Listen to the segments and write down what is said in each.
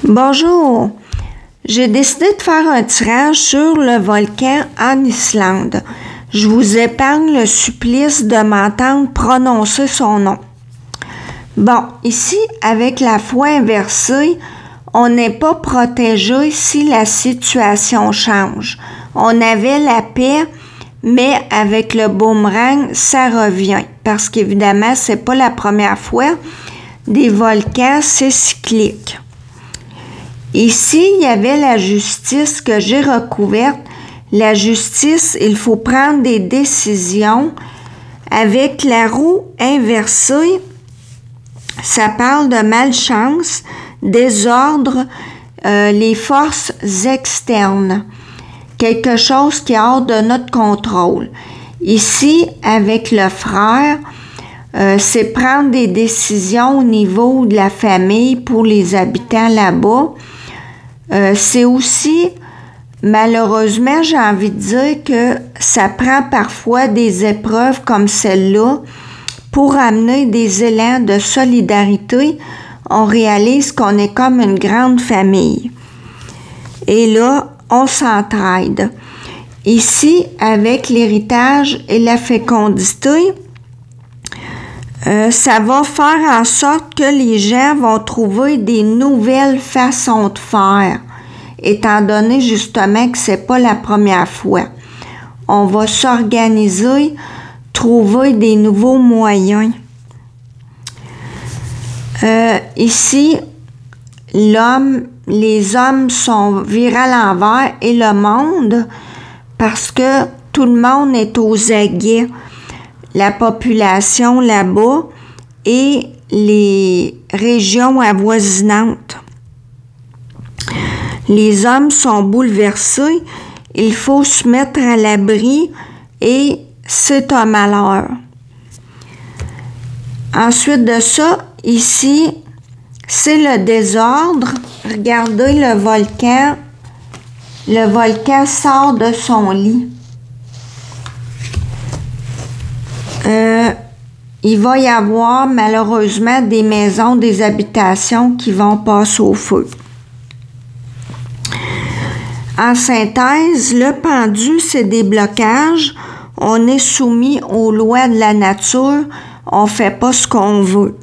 Bonjour, j'ai décidé de faire un tirage sur le volcan en Islande. Je vous épargne le supplice de m'entendre prononcer son nom. Bon, ici, avec la foi inversée, on n'est pas protégé si la situation change. On avait la paix, mais avec le boomerang, ça revient. Parce qu'évidemment, c'est pas la première fois. Des volcans, c'est cyclique. Ici, il y avait la justice que j'ai recouverte. La justice, il faut prendre des décisions. Avec la roue inversée, ça parle de malchance, désordre, les forces externes. Quelque chose qui est hors de notre contrôle. Ici, avec le frère, c'est prendre des décisions au niveau de la famille pour les habitants là-bas. C'est aussi, malheureusement, j'ai envie de dire que ça prend parfois des épreuves comme celle-là pour amener des élans de solidarité. On réalise qu'on est comme une grande famille. Et là, on s'entraide. Ici, avec l'héritage et la fécondité, ça va faire en sorte que les gens vont trouver des nouvelles façons de faire, étant donné justement que c'est pas la première fois. On va s'organiser, trouver des nouveaux moyens. Ici, les hommes sont virés à l'envers et le monde, parce que tout le monde est aux aguets. La population là-bas et les régions avoisinantes. Les hommes sont bouleversés, il faut se mettre à l'abri et c'est un malheur. Ensuite de ça, ici, c'est le désordre. Regardez le volcan. Le volcan sort de son lit. Il va y avoir malheureusement des maisons, des habitations qui vont passer au feu. En synthèse, le pendu, c'est des blocages. On est soumis aux lois de la nature. On ne fait pas ce qu'on veut.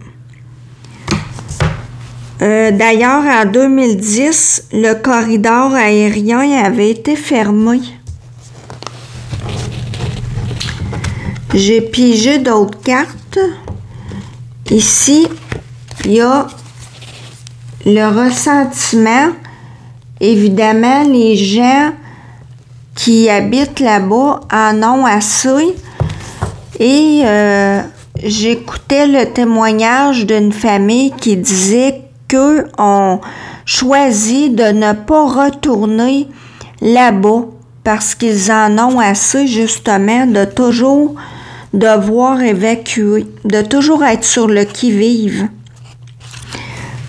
D'ailleurs, en 2010, le corridor aérien avait été fermé. J'ai pigé d'autres cartes. Ici, il y a le ressentiment. Évidemment, les gens qui habitent là-bas en ont assez. Et j'écoutais le témoignage d'une famille qui disait qu'eux ont choisi de ne pas retourner là-bas parce qu'ils en ont assez justement de toujours devoir évacuer, de toujours être sur le qui-vive.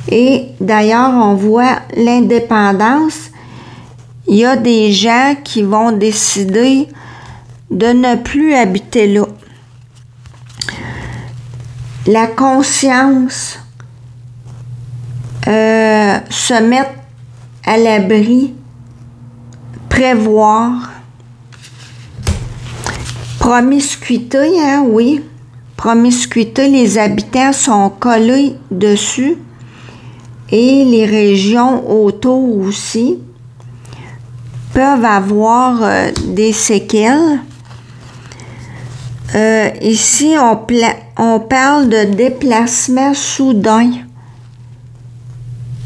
Et d'ailleurs, on voit l'indépendance. Il y a des gens qui vont décider de ne plus habiter là. La conscience, se mettre à l'abri, prévoir. Promiscuité, hein, oui. Promiscuité, les habitants sont collés dessus et les régions autour aussi peuvent avoir des séquelles. Ici, on parle de déplacement soudain.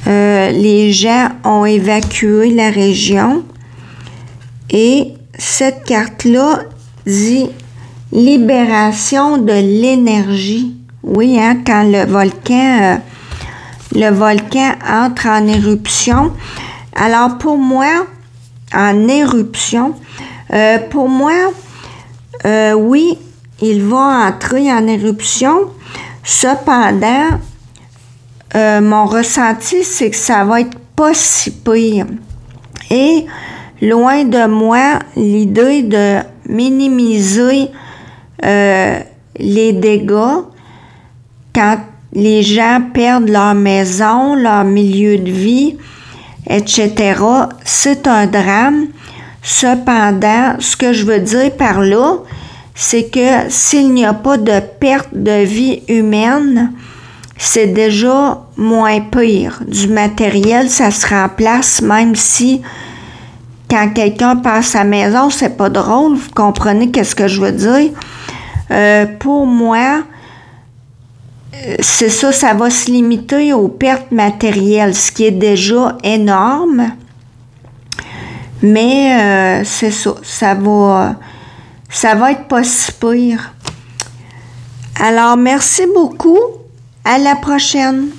Les gens ont évacué la région et cette carte-là dit libération de l'énergie. Oui, hein, quand le volcan entre en éruption. Alors pour moi, en éruption, pour moi, oui, il va entrer en éruption. Cependant, mon ressenti, c'est que ça va être pas si pire. Et loin de moi l'idée de minimiser les dégâts quand les gens perdent leur maison, leur milieu de vie, etc. C'est un drame. Cependant, ce que je veux dire par là, c'est que s'il n'y a pas de perte de vie humaine, c'est déjà moins pire. Du matériel, ça se remplace, même si quand quelqu'un perd sa maison, c'est pas drôle. Vous comprenez qu'est-ce que je veux dire? Pour moi, c'est ça, ça va se limiter aux pertes matérielles, ce qui est déjà énorme. Mais c'est ça, ça va être pas si pire. Alors, merci beaucoup. À la prochaine.